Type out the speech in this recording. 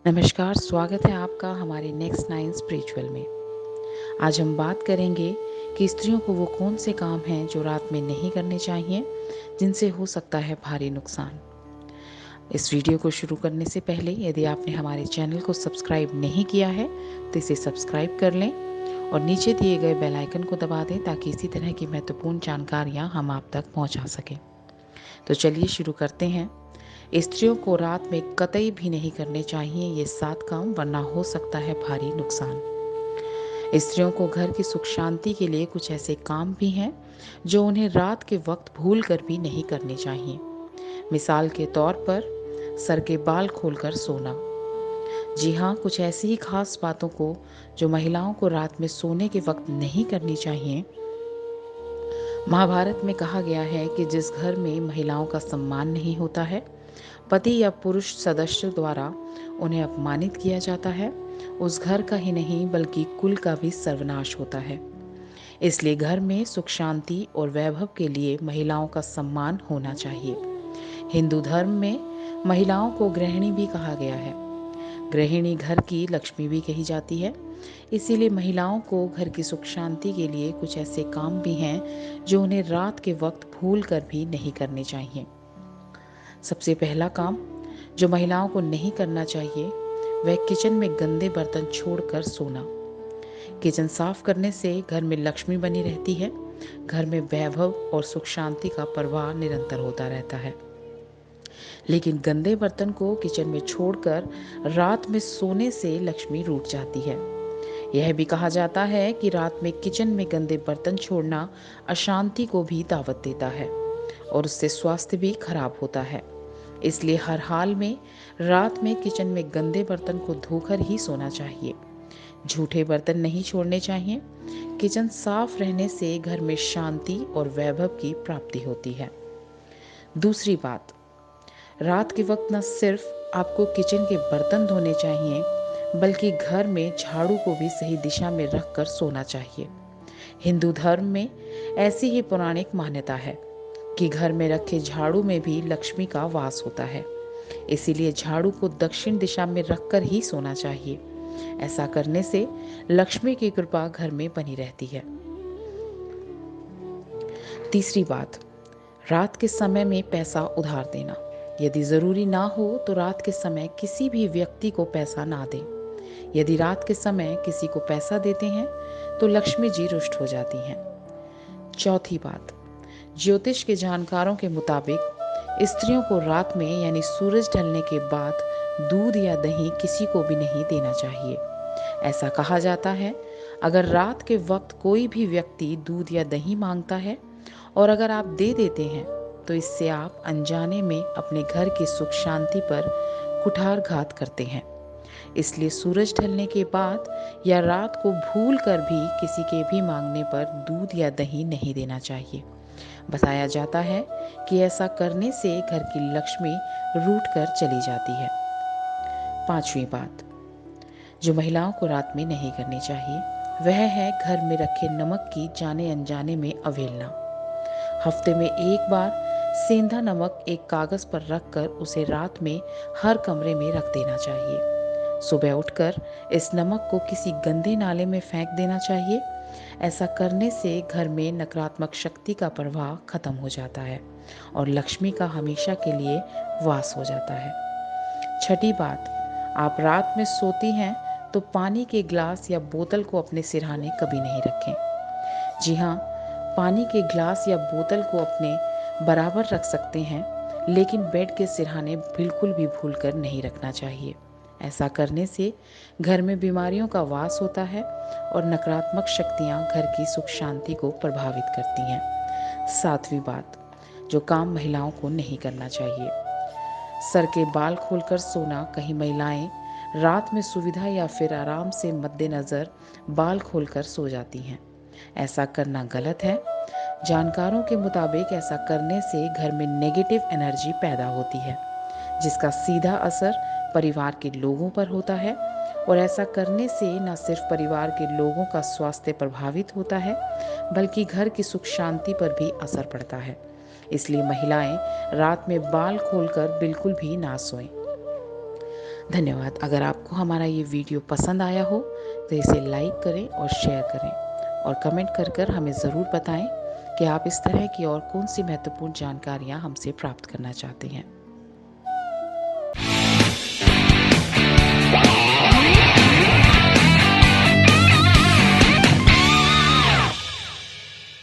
नमस्कार, स्वागत है आपका हमारे नेक्स्ट 9 स्पिरिचुअल में। आज हम बात करेंगे कि स्त्रियों को वो कौन से काम हैं जो रात में नहीं करने चाहिए, जिनसे हो सकता है भारी नुकसान। इस वीडियो को शुरू करने से पहले यदि आपने हमारे चैनल को सब्सक्राइब नहीं किया है तो इसे सब्सक्राइब कर लें और नीचे दिए गए बेल आइकन को दबा दें ताकि इसी तरह की महत्वपूर्ण जानकारियाँ हम आप तक पहुँचा सकें। तो चलिए शुरू करते हैं। स्त्रियों को रात में कतई भी नहीं करने चाहिए ये 7 काम, वरना हो सकता है भारी नुकसान। स्त्रियों को घर की सुख शांति के लिए कुछ ऐसे काम भी हैं जो उन्हें रात के वक्त भूल कर भी नहीं करने चाहिए। मिसाल के तौर पर सर के बाल खोलकर सोना। जी हाँ, कुछ ऐसी ही खास बातों को जो महिलाओं को रात में सोने के वक्त नहीं करनी चाहिए। महाभारत में कहा गया है कि जिस घर में महिलाओं का सम्मान नहीं होता है, पति या पुरुष सदस्य द्वारा उन्हें अपमानित किया जाता है, उस घर का ही नहीं बल्कि कुल का भी सर्वनाश होता है। इसलिए घर में सुख शांति और वैभव के लिए महिलाओं का सम्मान होना चाहिए। हिंदू धर्म में महिलाओं को गृहिणी भी कहा गया है। गृहिणी घर की लक्ष्मी भी कही जाती है। इसीलिए महिलाओं को घर की सुख शांति के लिए कुछ ऐसे काम भी हैं जो उन्हें रात के वक्त भूल कर भी नहीं करने चाहिए। सबसे पहला काम जो महिलाओं को नहीं करना चाहिए वह किचन में गंदे बर्तन छोड़कर सोना। किचन साफ करने से घर में लक्ष्मी बनी रहती है, घर में वैभव और सुख शांति का प्रवाह निरंतर होता रहता है। लेकिन गंदे बर्तन को किचन में छोड़कर रात में सोने से लक्ष्मी रूठ जाती है। यह भी कहा जाता है कि रात में किचन में गंदे बर्तन छोड़ना अशांति को भी दावत देता है और उससे स्वास्थ्य भी खराब होता है। इसलिए हर हाल में रात में किचन में गंदे बर्तन को धोकर ही सोना चाहिए। झूठे बर्तन नहीं छोड़ने चाहिए। किचन साफ रहने से घर में शांति और वैभव की प्राप्ति होती है। दूसरी बात, रात के वक्त न सिर्फ आपको किचन के बर्तन धोने चाहिए बल्कि घर में झाड़ू को भी सही दिशा में रखकर सोना चाहिए। हिंदू धर्म में ऐसी ही पौराणिक मान्यता है कि घर में रखे झाड़ू में भी लक्ष्मी का वास होता है। इसीलिए झाड़ू को दक्षिण दिशा में रखकर ही सोना चाहिए। ऐसा करने से लक्ष्मी की कृपा घर में बनी रहती है। तीसरी बात, रात के समय में पैसा उधार देना। यदि जरूरी ना हो तो रात के समय किसी भी व्यक्ति को पैसा ना दें। यदि रात के समय किसी को पैसा देते हैं तो लक्ष्मी जी रुष्ट हो जाती हैं। चौथी बात, ज्योतिष के जानकारों के मुताबिक स्त्रियों को रात में यानी सूरज ढलने के बाद दूध या दही किसी को भी नहीं देना चाहिए। ऐसा कहा जाता है, अगर रात के वक्त कोई भी व्यक्ति दूध या दही मांगता है और अगर आप दे देते हैं तो इससे आप अनजाने में अपने घर की सुख शांति पर कुठारघात करते हैं। इसलिए सूरज ढलने के बाद या रात को भूल कर भी किसी के भी मांगने पर दूध या दही नहीं देना चाहिए। बताया जाता है कि ऐसा करने से घर की लक्ष्मी रूठ कर चली जाती है। पांचवी बात जो महिलाओं को रात में नहीं करनी चाहिए वह है घर में रखे नमक की जाने अनजाने में अवहेलना। हफ्ते में एक बार सेंधा नमक एक कागज पर रखकर उसे रात में हर कमरे में रख देना चाहिए। सुबह उठकर इस नमक को किसी गंदे नाले में फेंक देना चाहिए। ऐसा करने से घर में नकारात्मक शक्ति का प्रवाह खत्म हो जाता है और लक्ष्मी का हमेशा के लिए वास हो जाता है। छठी बात, आप रात में सोती हैं तो पानी के ग्लास या बोतल को अपने सिरहाने कभी नहीं रखें। जी हाँ, पानी के ग्लास या बोतल को अपने बराबर रख सकते हैं, लेकिन बेड के सिरहाने बिल्कुल भी भूलकर नहीं रखना चाहिए। ऐसा करने से घर में बीमारियों का वास होता है और नकारात्मक शक्तियाँ घर की सुख शांति को प्रभावित करती हैं। सातवीं बात, जो काम महिलाओं को नहीं करना चाहिए, सर के बाल खोलकर सोना। कहीं महिलाएं रात में सुविधा या फिर आराम से मद्देनजर बाल खोलकर सो जाती हैं। ऐसा करना गलत है। जानकारों के मुताबिक ऐसा करने से घर में नेगेटिव एनर्जी पैदा होती है जिसका सीधा असर परिवार के लोगों पर होता है और ऐसा करने से न सिर्फ परिवार के लोगों का स्वास्थ्य प्रभावित होता है बल्कि घर की सुख शांति पर भी असर पड़ता है। इसलिए महिलाएं रात में बाल खोलकर बिल्कुल भी ना सोएं। धन्यवाद। अगर आपको हमारा ये वीडियो पसंद आया हो तो इसे लाइक करें और शेयर करें और कमेंट कर कर हमें ज़रूर बताएं कि आप इस तरह की और कौन सी महत्वपूर्ण जानकारियाँ हमसे प्राप्त करना चाहते हैं।